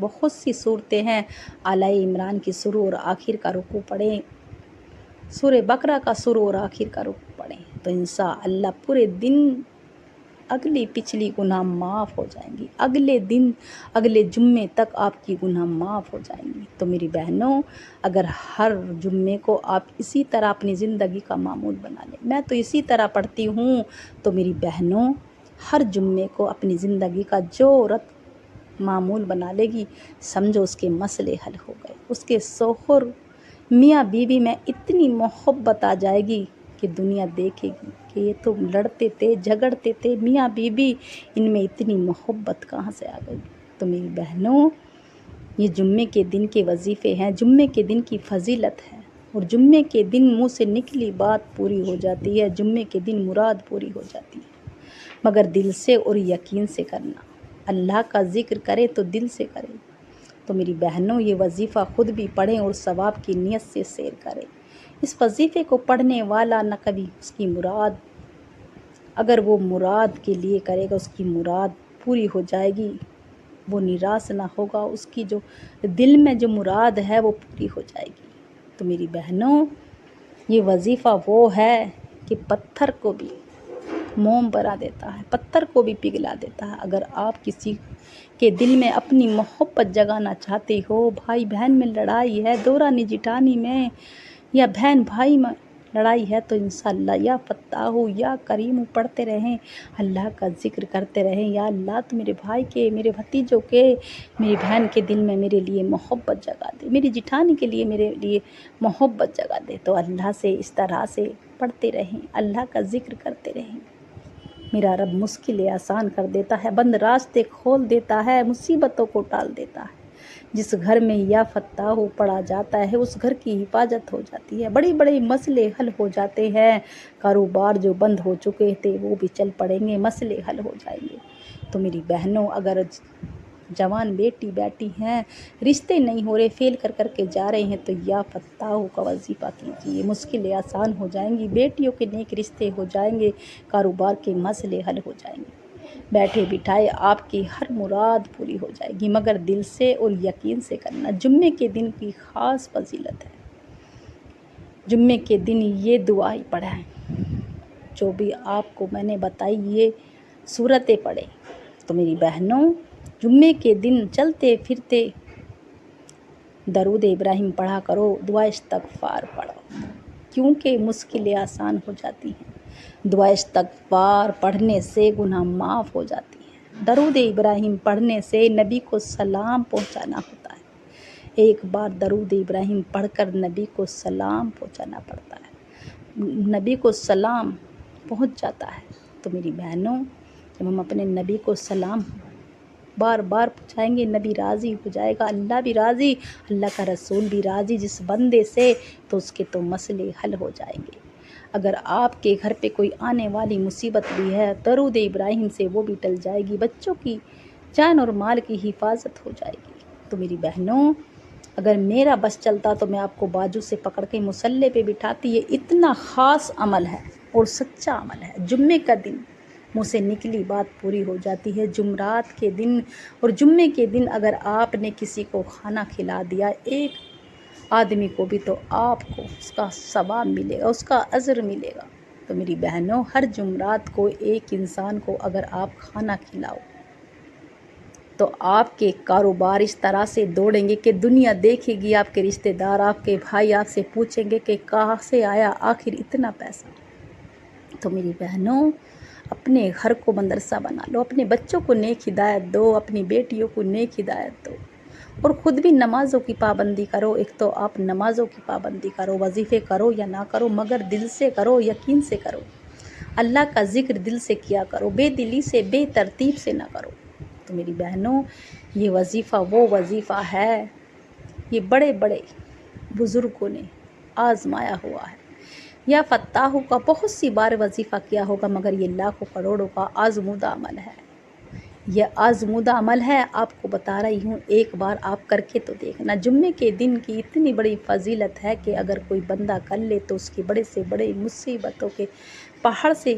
بہت سی صورتیں ہیں، اعلیٰ عمران کی شروع اور آخر کا رکوع پڑھیں، سورہ بقرہ کا شروع اور آخر کا رکوع پڑھیں تو انشاءاللہ پورے دن اگلی پچھلی گناہ معاف ہو جائیں گی، اگلے دن اگلے جمعے تک آپ کی گناہ معاف ہو جائیں گی۔ تو میری بہنوں، اگر ہر جمعے کو آپ اسی طرح اپنی زندگی کا معمول بنا لیں، میں تو اسی طرح پڑھتی ہوں، تو میری بہنوں ہر جمعے کو اپنی زندگی کا جو عورت معمول بنا لے گی، سمجھو اس کے مسئلے حل ہو گئے، اس کے شوہر میاں بیوی میں اتنی محبت آ جائے گی کہ دنیا دیکھے گی کہ یہ تو لڑتے تھے، جھگڑتے تھے میاں بیوی، ان میں اتنی محبت کہاں سے آ گئی۔ تو میری بہنوں، یہ جمعے کے دن کے وظیفے ہیں، جمعے کے دن کی فضیلت ہے، اور جمعے کے دن منہ سے نکلی بات پوری ہو جاتی ہے، جمعے کے دن مراد پوری ہو جاتی ہے، مگر دل سے اور یقین سے کرنا۔ اللہ کا ذکر کرے تو دل سے کرے۔ تو میری بہنوں، یہ وظیفہ خود بھی پڑھیں اور ثواب کی نیت سے سیر کریں۔ اس وظیفے کو پڑھنے والا نہ کبھی اس کی مراد، اگر وہ مراد کے لیے کرے گا اس کی مراد پوری ہو جائے گی، وہ نراش نہ ہوگا، اس کی جو دل میں جو مراد ہے وہ پوری ہو جائے گی۔ تو میری بہنوں، یہ وظیفہ وہ ہے کہ پتھر کو بھی موم بنا دیتا ہے، پتھر کو بھی پگھلا دیتا ہے۔ اگر آپ کسی کے دل میں اپنی محبت جگانا چاہتے ہو، بھائی بہن میں لڑائی ہے، دورانی جٹانی میں یا بہن بھائی میں لڑائی ہے، تو انشاءاللہ یا فتاح یا کریم پڑھتے رہیں، اللہ کا ذکر کرتے رہیں، یا اللہ تو میرے بھائی کے، میرے بھتیجوں کے، میری بہن کے دل میں میرے لیے محبت جگا دے، میری جٹھانی کے لیے میرے لیے محبت جگا دے۔ تو اللہ سے اس طرح سے پڑھتے رہیں، اللہ کا ذکر کرتے رہیں۔ میرا رب مشکلیں آسان کر دیتا ہے، بند راستے کھول دیتا ہے، مصیبتوں کو ٹال دیتا ہے۔ جس گھر میں یا فتاح پڑھا جاتا ہے اس گھر کی حفاظت ہو جاتی ہے، بڑے بڑے مسئلے حل ہو جاتے ہیں، کاروبار جو بند ہو چکے تھے وہ بھی چل پڑیں گے، مسئلے حل ہو جائیں گے۔ تو میری بہنوں، اگر جوان بیٹی بیٹھی ہیں، رشتے نہیں ہو رہے، فیل کر کر کے جا رہے ہیں، تو یا فتاح کا وظیفہ کیجیے، مشکلیں آسان ہو جائیں گی، بیٹیوں کے نیک رشتے ہو جائیں گے، کاروبار کے مسئلے حل ہو جائیں گے، بیٹھے بٹھائے آپ کی ہر مراد پوری ہو جائے گی، مگر دل سے اور یقین سے کرنا۔ جمعے کے دن کی خاص فضیلت ہے، جمعے کے دن یہ دعائیں پڑھیں، جو بھی آپ کو میں نے بتائی یہ صورتیں پڑھیں۔ تو میری بہنوں، جمعے کے دن چلتے پھرتے درود ابراہیم پڑھا کرو، دعا استغفار پڑھو، کیونکہ مشکلیں آسان ہو جاتی ہیں۔ دعا استغفار پڑھنے سے گناہ معاف ہو جاتی ہے، درود ابراہیم پڑھنے سے نبی کو سلام پہنچانا ہوتا ہے، ایک بار درود ابراہیم پڑھ کر نبی کو سلام پہنچانا پڑتا ہے، نبی کو سلام پہنچ جاتا ہے۔ تو میری بہنوں، جب ہم اپنے نبی کو سلام بار بار پہنچائیں گے، نبی راضی ہو جائے گا، اللہ بھی راضی، اللہ کا رسول بھی راضی جس بندے سے، تو اس کے تو مسئلے حل ہو جائیں گے۔ اگر آپ کے گھر پہ کوئی آنے والی مصیبت بھی ہے، درود ابراہیم سے وہ بھی ٹل جائے گی، بچوں کی جان اور مال کی حفاظت ہو جائے گی۔ تو میری بہنوں، اگر میرا بس چلتا تو میں آپ کو بازو سے پکڑ کے مصلی پہ بٹھاتی، یہ اتنا خاص عمل ہے اور سچا عمل ہے۔ جمعے کا دن منہ سے نکلی بات پوری ہو جاتی ہے، جمعرات کے دن اور جمعے کے دن اگر آپ نے کسی کو کھانا کھلا دیا، ایک آدمی کو بھی، تو آپ کو اس کا ثواب ملے گا، اس کا اجر ملے گا۔ تو میری بہنوں، ہر جمعرات کو ایک انسان کو اگر آپ کھانا کھلاؤ تو آپ کے کاروبار اس طرح سے دوڑیں گے کہ دنیا دیکھے گی، آپ کے رشتہ دار، آپ کے بھائی آپ سے پوچھیں گے کہ کہاں سے آیا آخر اتنا پیسہ۔ تو میری بہنوں، اپنے گھر کو مدرسہ بنا لو، اپنے بچوں کو نیک ہدایت دو، اپنی بیٹیوں کو نیک ہدایت دو، اور خود بھی نمازوں کی پابندی کرو۔ ایک تو آپ نمازوں کی پابندی کرو، وظیفے کرو یا نہ کرو، مگر دل سے کرو، یقین سے کرو، اللہ کا ذکر دل سے کیا کرو، بے دلی سے، بے ترتیب سے نہ کرو۔ تو میری بہنوں، یہ وظیفہ وہ وظیفہ ہے، یہ بڑے بڑے بزرگوں نے آزمایا ہوا ہے۔ یا فتاح کا بہت سی بار وظیفہ کیا ہوگا، مگر یہ لاکھوں کروڑوں کا آزمودہ عمل ہے، یہ آزمودہ عمل ہے، آپ کو بتا رہی ہوں، ایک بار آپ کر کے تو دیکھنا۔ جمعے کے دن کی اتنی بڑی فضیلت ہے کہ اگر کوئی بندہ کر لے تو اس کی بڑے سے بڑے مصیبتوں کے پہاڑ سے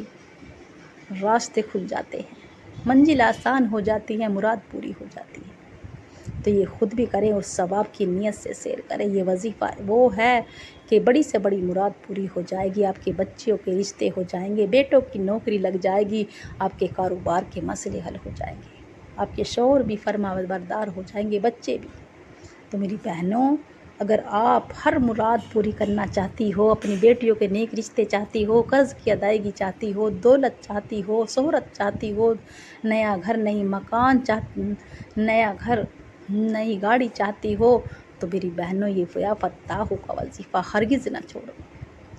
راستے کھل جاتے ہیں، منزل آسان ہو جاتی ہے، مراد پوری ہو جاتی ہے۔ تو یہ خود بھی کریں اور ثواب کی نیت سے سیر کریں۔ یہ وظیفہ وہ ہے کہ بڑی سے بڑی مراد پوری ہو جائے گی، آپ کے بچوں کے رشتے ہو جائیں گے، بیٹوں کی نوکری لگ جائے گی، آپ کے کاروبار کے مسئلے حل ہو جائیں گے، آپ کے شوہر بھی فرما بردار ہو جائیں گے، بچے بھی۔ تو میری بہنوں، اگر آپ ہر مراد پوری کرنا چاہتی ہو، اپنی بیٹیوں کے نیک رشتے چاہتی ہو، قرض کی ادائیگی چاہتی ہو، دولت چاہتی ہو، شہرت چاہتی ہو، نیا گھر، نئی مکان نیا گھر، نئی گاڑی چاہتی ہو، تو میری بہنوں یہ یا فتاح کا وظیفہ ہرگز نہ چھوڑو۔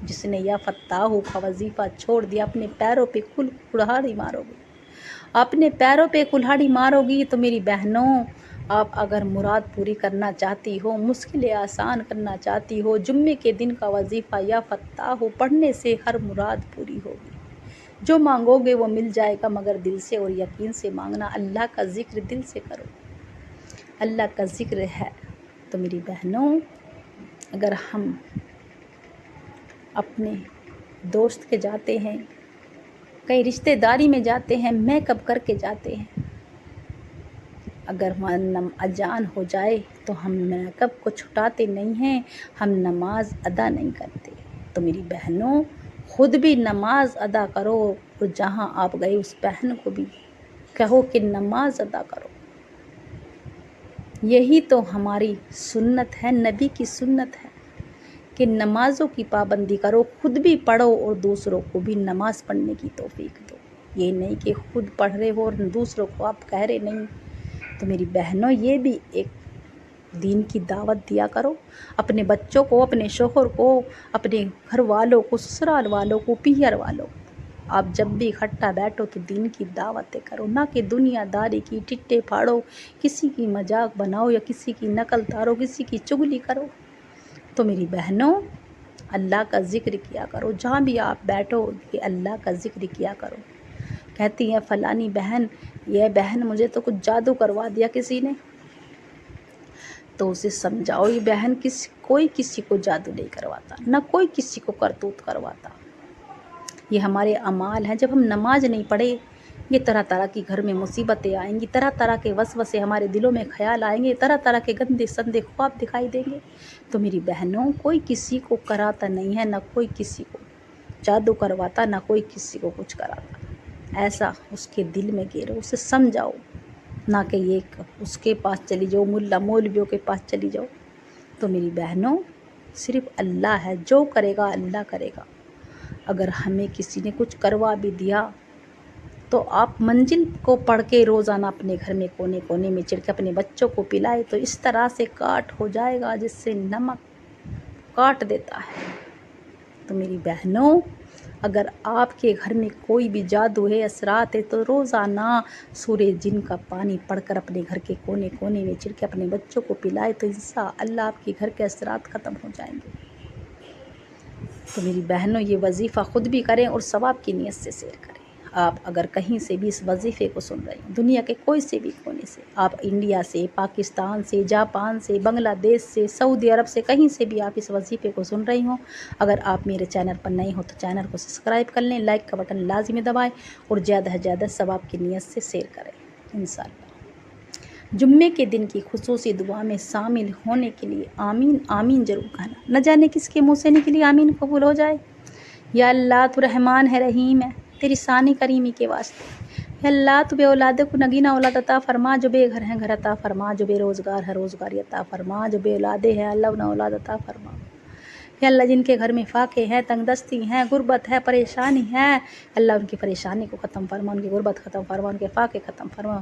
جس نے یا فتاح کا وظیفہ چھوڑ دیا، اپنے پیروں پہ کلہاڑی مارو گی، اپنے پیروں پہ کلہاڑی مارو گی۔ تو میری بہنوں، آپ اگر مراد پوری کرنا چاہتی ہو، مشکلیں آسان کرنا چاہتی ہو، جمعے کے دن کا وظیفہ یا فتاح پڑھنے سے ہر مراد پوری ہوگی۔ جو مانگو گے وہ مل جائے گا، مگر دل سے اور یقین سے مانگنا۔ اللہ کا ذکر دل سے کرو، اللہ کا ذکر ہے۔ تو میری بہنوں، اگر ہم اپنے دوست کے جاتے ہیں، کئی رشتہ داری میں جاتے ہیں، میک اپ کر کے جاتے ہیں، اگر اذان ہو جائے تو ہم میک اپ کو چھٹاتے نہیں ہیں، ہم نماز ادا نہیں کرتے۔ تو میری بہنوں، خود بھی نماز ادا کرو، اور جہاں آپ گئے اس بہن کو بھی کہو کہ نماز ادا کرو۔ یہی تو ہماری سنت ہے، نبی کی سنت ہے کہ نمازوں کی پابندی کرو، خود بھی پڑھو اور دوسروں کو بھی نماز پڑھنے کی توفیق دو۔ یہ نہیں کہ خود پڑھ رہے ہو اور دوسروں کو آپ کہہ رہے نہیں۔ تو میری بہنوں، یہ بھی ایک دین کی دعوت دیا کرو، اپنے بچوں کو، اپنے شوہر کو، اپنے گھر والوں کو، سسرال والوں کو، پیہر والوں کو۔ آپ جب بھی اکٹھا بیٹھو تو دین کی دعوتیں کرو، نہ کہ دنیا داری کی، ٹٹے پھاڑو، کسی کی مذاق بناؤ یا کسی کی نقل اتارو، کسی کی چغلی کرو۔ تو میری بہنوں، اللہ کا ذکر کیا کرو، جہاں بھی آپ بیٹھو کہ اللہ کا ذکر کیا کرو۔ کہتی ہیں فلانی بہن، یہ بہن مجھے تو کچھ جادو کروا دیا کسی نے، تو اسے سمجھاؤ یہ بہن کوئی کسی کو جادو نہیں کرواتا، نہ کوئی کسی کو کرتوت کرواتا۔ یہ ہمارے اعمال ہیں۔ جب ہم نماز نہیں پڑھے، یہ طرح طرح کی گھر میں مصیبتیں آئیں گی، طرح طرح کے وسوسے ہمارے دلوں میں خیال آئیں گے، طرح طرح کے گندے سندے خواب دکھائی دیں گے۔ تو میری بہنوں، کوئی کسی کو کراتا نہیں ہے، نہ کوئی کسی کو جادو کرواتا، نہ کوئی کسی کو کچھ کراتا۔ ایسا اس کے دل میں گیرو، اسے سمجھاؤ، نہ کہ یہ اس کے پاس چلی جاؤ، ملا مولویوں کے پاس چلی جاؤ۔ تو میری بہنوں، صرف اللہ ہے، جو کرے گا اللہ کرے گا۔ اگر ہمیں کسی نے کچھ کروا بھی دیا تو آپ منزل کو پڑھ کے روزانہ اپنے گھر میں کونے کونے میں چڑھ کے اپنے بچوں کو پلائے، تو اس طرح سے کاٹ ہو جائے گا جس سے نمک کاٹ دیتا ہے۔ تو میری بہنوں، اگر آپ کے گھر میں کوئی بھی جادو ہے، اثرات ہے، تو روزانہ سورہ جن کا پانی پڑھ کر اپنے گھر کے کونے کونے میں چڑھ کے اپنے بچوں کو پلائے، تو انشاءاللہ آپ کے گھر کے اثرات ختم ہو جائیں گے۔ تو میری بہنوں، یہ وظیفہ خود بھی کریں اور ثواب کی نیت سے سیر کریں۔ آپ اگر کہیں سے بھی اس وظیفے کو سن رہے ہیں، دنیا کے کوئی سے بھی کونے سے، آپ انڈیا سے، پاکستان سے، جاپان سے، بنگلہ دیش سے، سعودی عرب سے، کہیں سے بھی آپ اس وظیفے کو سن رہی ہوں، اگر آپ میرے چینل پر نئے ہوں تو چینل کو سبسکرائب کر لیں، لائک کا بٹن لازمی دبائیں، اور زیادہ سے زیادہ ثواب کی نیت سے سیر کریں انشاءاللہ۔ جمعے کے دن کی خصوصی دعا میں شامل ہونے کے لیے آمین آمین ضرور کہنا۔ نہ جانے کس کے منہ سے نکلی آمین قبول ہو جائے۔ یا اللہ، تو رحمان ہے، رحیم ہے، تیری ثانی کریمی کے واسطے۔ یا اللہ، تو بے اولادوں کو نگینہ اولاد عطا فرما، جو بے گھر ہیں گھر عطا فرما، جو بے روزگار ہے روزگاری عطا فرما، جو بے اولادے ہیں اللہ انہیں اولاد عطا فرما۔ یا اللہ، جن کے گھر میں فاقے ہیں، تنگ دستی ہیں، غربت ہے، پریشانی ہے، اللہ ان کی پریشانی کو ختم فرما، ان کی غربت ختم فرما، ان کے فاقے ختم فرما،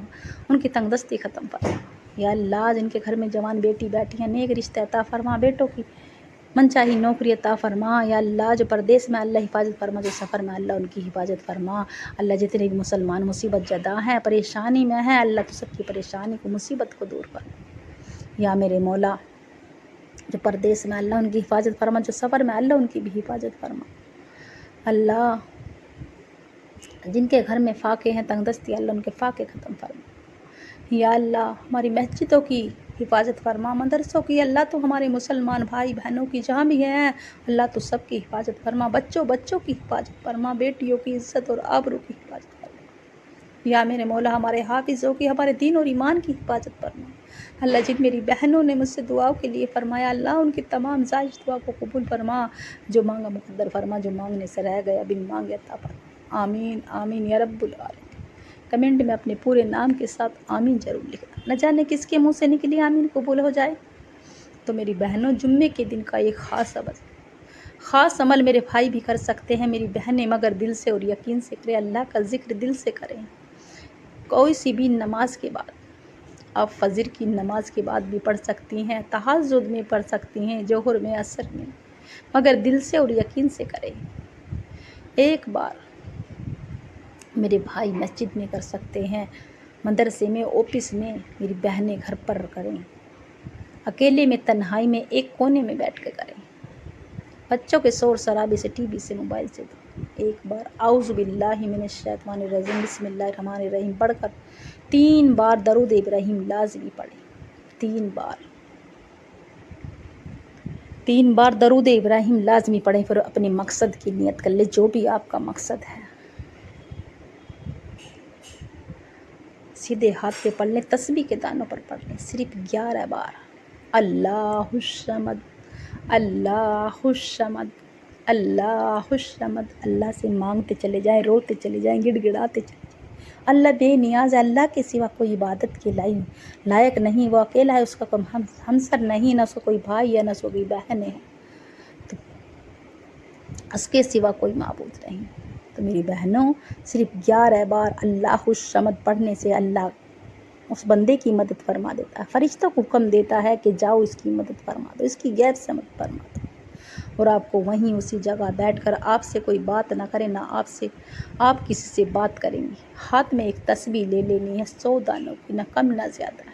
ان کی تنگ دستی ختم فرما۔ یا اللہ، جن کے گھر میں جوان بیٹی بیٹھی ہیں، نیک رشتے عطا فرما، بیٹوں کی منچاہی نوکری عطا فرما۔ یا اللہ، جو پردیس میں اللہ حفاظت فرما، جو سفر میں اللہ ان کی حفاظت فرما۔ اللہ، جتنے بھی مسلمان مصیبت زدہ ہیں، پریشانی میں ہیں، اللہ تو سب کی پریشانی کو، مصیبت کو دور فرما۔ یا میرے مولا، جو پردیس میں اللہ ان کی حفاظت فرما، جو سفر میں اللہ ان کی بھی حفاظت فرما۔ اللہ، جن کے گھر میں فاقے ہیں، تنگ دستی، اللہ ان کے فاقے ختم فرما۔ یا اللہ، ہماری مسجدوں کی حفاظت فرما، مدرسوں کی، اللہ تو ہمارے مسلمان بھائی بہنوں کی جہاں بھی ہیں، اللہ تو سب کی حفاظت فرما، بچوں کی حفاظت فرما، بیٹیوں کی عزت اور آبرو کی حفاظت فرما۔ یا میرے مولا ہمارے حافظوں کی، ہمارے دین اور ایمان کی حفاظت فرما۔ اللہ جن میری بہنوں نے مجھ سے دعاؤں کے لیے فرمایا، اللہ ان کی تمام زائد دعا کو قبول فرما، جو مانگا مقدر فرما، جو مانگنے سے رہ گیا بن مانگے عطا فرما۔ آمین آمین یا رب العالمین۔ کمنٹ میں اپنے پورے نام کے ساتھ آمین ضرور لکھنا، نہ جانے کس کے منہ سے نکلی آمین قبول ہو جائے۔ تو میری بہنوں، جمعے کے دن کا ایک خاص عمل میرے بھائی بھی کر سکتے ہیں، میری بہنیں، مگر دل سے اور یقین سے کریں، اللہ کا ذکر دل سے کریں۔ کوئی سی بھی نماز کے بعد، آپ فجر کی نماز کے بعد بھی پڑھ سکتی ہیں، تہجد میں پڑھ سکتی ہیں، ظہر میں، عصر میں، مگر دل سے اور یقین سے کریں۔ ایک بار میرے بھائی مسجد میں کر سکتے ہیں، مدرسے میں، آفس میں، میری بہنیں گھر پر کریں، اکیلے میں، تنہائی میں، ایک کونے میں بیٹھ کے کریں، بچوں کے شور شرابے سے، ٹی وی سے، موبائل سے ایک بار اعوذ باللہ من الشیطان الرجیم بسم اللہ الرحمن الرحیم پڑھ کر 3 بار درود ابراہیم لازمی پڑھیں۔ 3 بار درود ابراہیم لازمی پڑھیں، پھر اپنے مقصد کی نیت کر لیں، جو بھی آپ کا مقصد ہے۔ سیدھے ہاتھ پہ پڑھ لیں، تسبیح کے دانوں پر پڑھ لیں، صرف 11 بار۔ اللہ الصمد، اللہ الصمد، اللہ الصمد۔ اللہ سے مانگتے چلے جائیں، روتے چلے جائیں، گڑ گڑاتے چلے جائیں۔ اللہ بے نیاز ہے، اللہ کے سوا کوئی عبادت کے لائق نہیں، وہ اکیلا ہے، اس کا کوئی ہمسر نہیں، نہ اس کا کوئی بھائی ہے، نہ اس کا کوئی بہن ہے، تو اس کے سوا کوئی معبود نہیں۔ تو میری بہنوں، صرف 11 بار اللہ الصمد پڑھنے سے اللہ اس بندے کی مدد فرما دیتا ہے، فرشتوں کو حکم دیتا ہے کہ جاؤ اس کی مدد فرما دو، اس کی غیب سے مدد فرما دو، اور آپ کو وہیں اسی جگہ بیٹھ کر آپ سے کوئی بات نہ کرے، نہ آپ کسی سے بات کریں گے۔ ہاتھ میں ایک تسبیح لے لینی ہے، 100 دانوں کی، نہ کم نہ زیادہ۔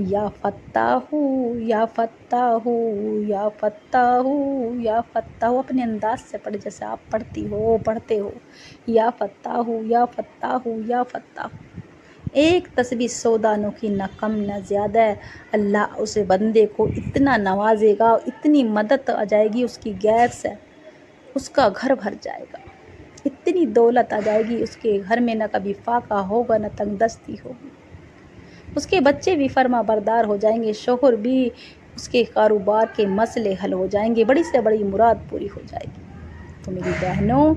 یا فتاح یا فتاح یا فتاح یا فتاح، اپنے انداز سے پڑھ جیسے آپ پڑھتے ہو، یا فتاح یا فتاح یا فتاح۔ ایک تسبیح 100 دانوں کی، نہ کم نہ زیادہ ہے۔ اللہ اس بندے کو اتنا نوازے گا، اتنی مدد آ جائے گی اس کی غیب سے، اس کا گھر بھر جائے گا، اتنی دولت آ جائے گی اس کے گھر میں، نہ کبھی فاقہ ہوگا، نہ تنگ دستی ہوگی، اس کے بچے بھی فرما بردار ہو جائیں گے، شوہر بھی، اس کے کاروبار کے مسئلے حل ہو جائیں گے، بڑی سے بڑی مراد پوری ہو جائے گی۔ تو میری بہنوں،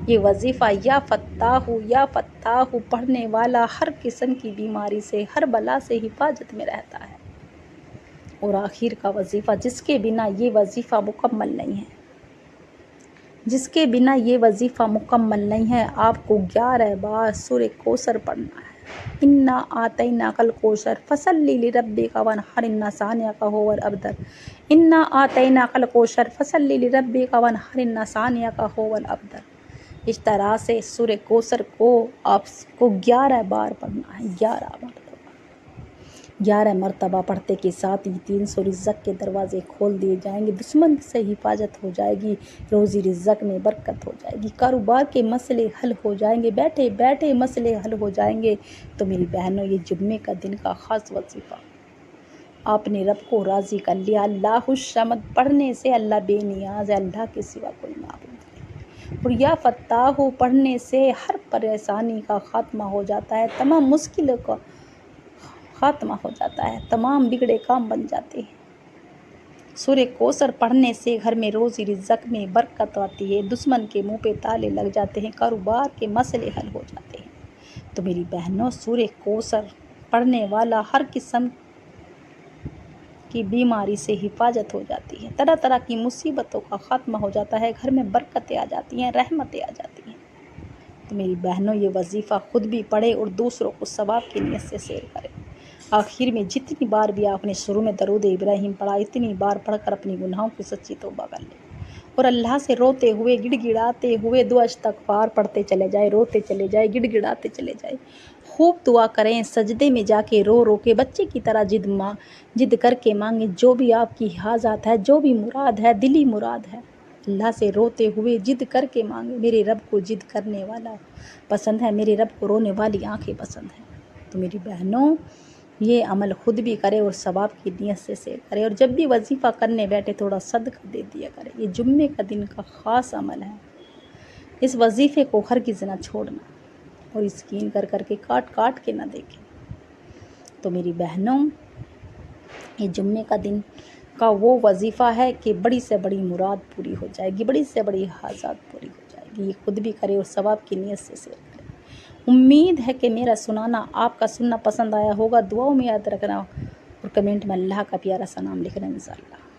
یہ وظیفہ یا فتاح پڑھنے والا ہر قسم کی بیماری سے، ہر بلا سے حفاظت میں رہتا ہے۔ اور آخر کا وظیفہ، جس کے بنا یہ وظیفہ مکمل نہیں ہے، آپ کو 11 بار سورہ کوثر پڑھنا ہے۔ انا اعطیناک الکوثر فصلی لربک وانحر ان شانئک ھو الابتر۔ انا اعطیناک الکوثر فصلی لربک وانحر ان شانئک ھو الابتر۔ اس طرح سے سورہ کوثر کو آپ کو 11 بار پڑھنا ہے، 11 مرتبہ پڑھتے کے ساتھ ہی 300 رزق کے دروازے کھول دیے جائیں گے، دشمن سے حفاظت ہو جائے گی، روزی رزق میں برکت ہو جائے گی، کاروبار کے مسئلے حل ہو جائیں گے، بیٹھے بیٹھے مسئلے حل ہو جائیں گے۔ تو میری بہنوں، یہ جمعے کا دن کا خاص وظیفہ آپ نے رب کو راضی کر لیا۔ اللہ الصمد پڑھنے سے اللہ بے نیاز ہے، اللہ کے سوا کوئی معبود نہیں، اور یا فتاح پڑھنے سے ہر پریشانی کا خاتمہ ہو جاتا ہے، تمام مشکلوں کا خاتمہ ہو جاتا ہے، تمام بگڑے کام بن جاتے ہیں۔ سورہ کوثر پڑھنے سے گھر میں روزی رزق میں برکت آتی ہے، دشمن کے منہ پہ تالے لگ جاتے ہیں، کاروبار کے مسئلے حل ہو جاتے ہیں۔ تو میری بہنوں، سورہ کوثر پڑھنے والا ہر قسم کی بیماری سے حفاظت ہو جاتی ہے، طرح طرح کی مصیبتوں کا خاتمہ ہو جاتا ہے، گھر میں برکتیں آ جاتی ہیں، رحمتیں آ جاتی ہیں۔ تو میری بہنوں، یہ وظیفہ خود بھی پڑھے اور دوسروں کو ثواب کی نیت سے شیئر کرے۔ آخر میں جتنی بار بھی آپ نے شروع میں درود ابراہیم پڑھا، اتنی بار پڑھ کر اپنی گناہوں کی سچی توبہ کر لیں، اور اللہ سے روتے ہوئے، گڑ گڑاتے ہوئے دعا استغفار پڑھتے چلے جائے، روتے چلے جائے، گڑ گڑاتے چلے جائے، خوب دعا کریں، سجدے میں جا کے رو رو کے بچے کی طرح جد کر کے مانگیں، جو بھی آپ کی حاجات ہے، جو بھی مراد ہے، دلی مراد ہے، اللہ سے روتے ہوئے جد کر کے مانگیں۔ میرے رب کو جد کرنے والا پسند ہے، میرے رب کو رونے والی آنکھیں پسند ہیں۔ تو میری بہنوں، یہ عمل خود بھی کرے اور ثواب کی نیت سے شیئر کرے، اور جب بھی وظیفہ کرنے بیٹھے تھوڑا صدقہ دے دیا کرے۔ یہ جمعے کا دن کا خاص عمل ہے، اس وظیفے کو ہرگز نہ چھوڑنا۔ اور اسکین کر کے کاٹ کے نہ دیکھیں۔ تو میری بہنوں، یہ جمعے کا دن کا وہ وظیفہ ہے کہ بڑی سے بڑی مراد پوری ہو جائے گی، بڑی سے بڑی حاجات پوری ہو جائے گی۔ یہ خود بھی کرے اور ثواب کی نیت سے شیئر کرے۔ امید ہے کہ میرا سنانا آپ کا سننا پسند آیا ہوگا۔ دعاؤں میں یاد رکھنا اور کمنٹ میں اللہ کا پیارا سا نام لکھنا انشاءاللہ۔